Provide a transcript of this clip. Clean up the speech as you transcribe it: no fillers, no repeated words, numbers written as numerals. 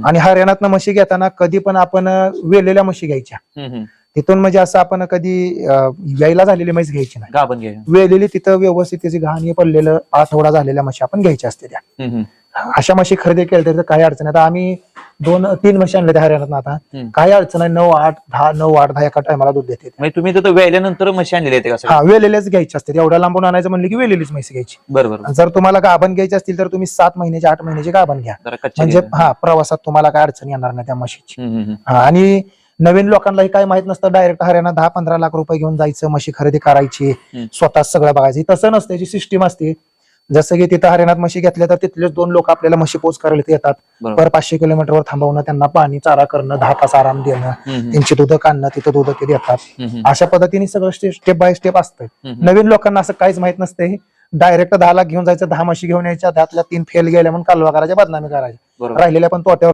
आणि हरियाणात म्हशी घेताना कधी पण आपण वेलेल्या म्हशी घ्यायच्या. तिथून म्हणजे असं आपण कधी यायला झालेली म्हैस घ्यायची नाही. गाभण घ्या. वेलेली तिथं व्यवस्थित त्याची घाण पडलेलं आठवडा झालेल्या म्हशी आपण घ्यायच्या असते त्या. अशा म्हशी खरेदी केल्या तर काही अडचण आहे. आता आम्ही 2-3 म्हशी आणल्या त्या हरियाणात. आता काही अडचण आहे. 9-8-10 एका टायमाला दूध देते. म्हणजे तुम्ही तिथं वेल्यानंतर म्हशी आणलेली आहेत का? हा, वेलेलेच घ्यायचे असते. एवढ्या लांबून आणायचं म्हणलं की वेलेलीच म्हशी घ्यायची. बरोबर. जर तुम्हाला गाभण घ्यायची असतील तर तुम्ही 7 महिन्याची 8 महिन्याची गाभण घ्या. म्हणजे प्रवासात तुम्हाला काय अडचण येणार नाही त्या म्हशीची. आणि नवीन लोकांनाही काय माहित नसतं, डायरेक्ट हरियाणा 10-15 लाख रुपये घेऊन जायचं, म्हशी खरेदी करायची, स्वतः सगळं बघायचं. तसं नसतं, त्याची सिस्टीम असते. जसं की तिथं हरियाणात म्हशी घेतल्या तर तिथलेच 2 लोक आपल्याला म्हशी पोच करायला येतात. पर 500 किलोमीटरवर थांबवणं, त्यांना पाणी चारा करणं, 10 तास आराम देणं, त्यांची दूध काढणं, तिथं दूध ते देतात. अशा पद्धतीने सगळं स्टेप बाय स्टेप असतं. नवीन लोकांना असं काहीच माहित नसते. डायरेक्ट 10 लाख घेऊन जायचं, 10 म्हशी घेऊन यायच्या, त्यातल्या 3 फेल गेल्या म्हणून कालवा करायच्या, बदनामी करायच्या, राहिलेल्या पण तोट्यावर